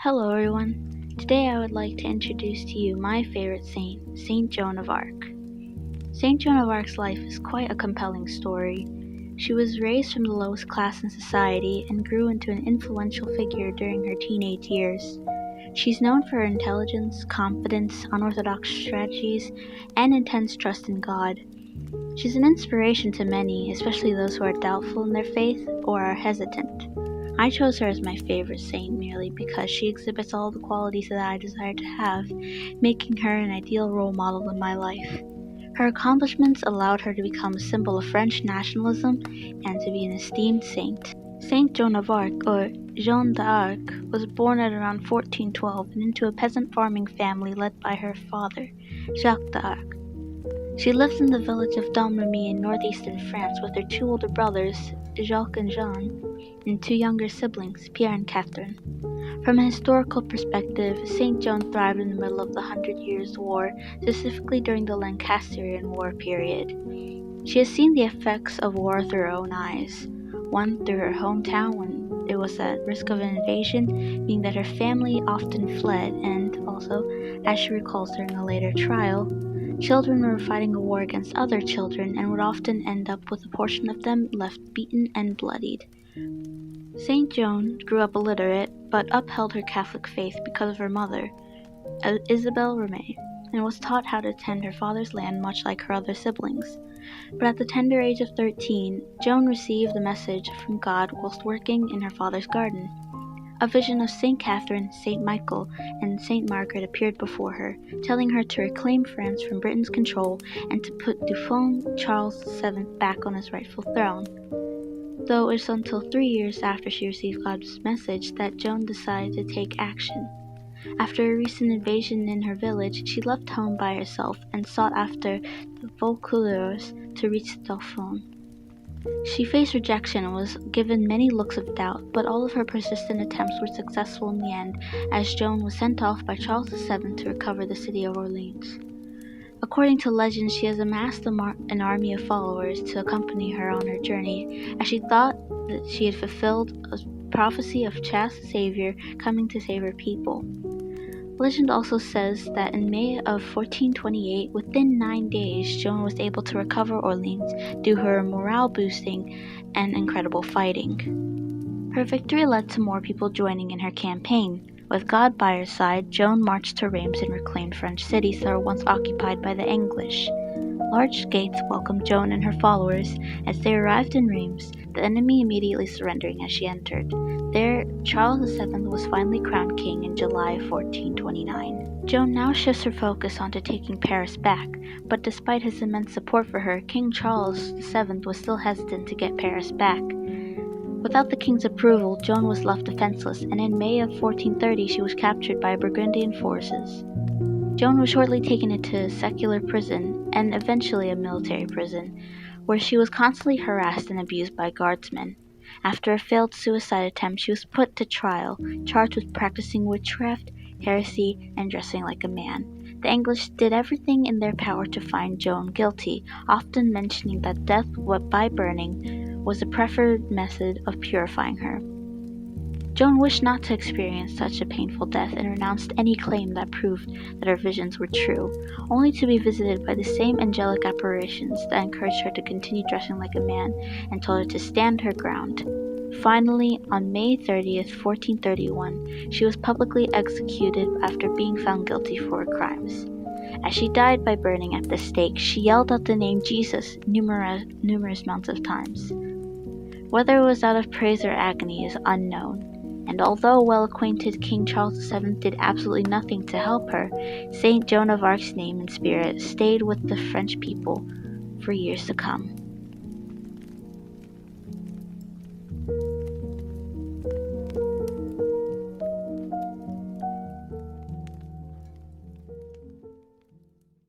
Hello everyone. Today I would like to introduce to you my favorite saint, Saint Joan of Arc. Saint Joan of Arc's life is quite a compelling story. She was raised from the lowest class in society and grew into an influential figure during her teenage years. She's known for her intelligence, confidence, unorthodox strategies, and intense trust in God. She's an inspiration to many, especially those who are doubtful in their faith or are hesitant. I chose her as my favorite saint merely because she exhibits all the qualities that I desire to have, making her an ideal role model in my life. Her accomplishments allowed her to become a symbol of French nationalism and to be an esteemed saint. Saint Joan of Arc, or Joan d'Arc, was born at around 1412 and into a peasant farming family led by her father, Jacques d'Arc. She lived in the village of Domremy in northeastern France with her two older brothers, Jacques and Jean, and two younger siblings, Pierre and Catherine. From a historical perspective, Saint Joan thrived in the middle of the Hundred Years' War, specifically during the Lancastrian War period. She has seen the effects of war through her own eyes, one through her hometown when it was at risk of an invasion, meaning that her family often fled, and also, as she recalls during a later trial, children were fighting a war against other children and would often end up with a portion of them left beaten and bloodied. Saint Joan grew up illiterate, but upheld her Catholic faith because of her mother, Isabelle Remay, and was taught how to tend her father's land much like her other siblings. But at the tender age of 13, Joan received a message from God whilst working in her father's garden. A vision of Saint Catherine, Saint Michael, and Saint Margaret appeared before her, telling her to reclaim France from Britain's control and to put Dauphin Charles VII back on his rightful throne. Though it was until 3 years after she received God's message that Joan decided to take action. After a recent invasion in her village, she left home by herself and sought after the Vaucouleurs to reach the Dauphin. She faced rejection and was given many looks of doubt, but all of her persistent attempts were successful in the end, as Joan was sent off by Charles VII to recover the city of Orleans. According to legend, she has amassed an army of followers to accompany her on her journey, as she thought that she had fulfilled a prophecy of chaste Savior coming to save her people. Legend also says that in May of 1428, within 9 days, Joan was able to recover Orleans due to her morale boosting and incredible fighting. Her victory led to more people joining in her campaign. With God by her side, Joan marched to Reims and reclaimed French cities that were once occupied by the English. Large gates welcomed Joan and her followers. As they arrived in Reims, the enemy immediately surrendering as she entered. There, Charles VII was finally crowned king in July 1429. Joan now shifts her focus onto taking Paris back, but despite his immense support for her, King Charles VII was still hesitant to get Paris back. Without the king's approval, Joan was left defenseless, and in May of 1430 she was captured by Burgundian forces. Joan was shortly taken into a secular prison, and eventually a military prison, where she was constantly harassed and abused by guardsmen. After a failed suicide attempt, she was put to trial, charged with practicing witchcraft, heresy, and dressing like a man. The English did everything in their power to find Joan guilty, often mentioning that death by burning was the preferred method of purifying her. Joan wished not to experience such a painful death and renounced any claim that proved that her visions were true, only to be visited by the same angelic apparitions that encouraged her to continue dressing like a man and told her to stand her ground. Finally, on May 30th, 1431, she was publicly executed after being found guilty for her crimes. As she died by burning at the stake, she yelled out the name Jesus numerous amounts of times. Whether it was out of praise or agony is unknown, and although well-acquainted King Charles VII did absolutely nothing to help her, Saint Joan of Arc's name and spirit stayed with the French people for years to come.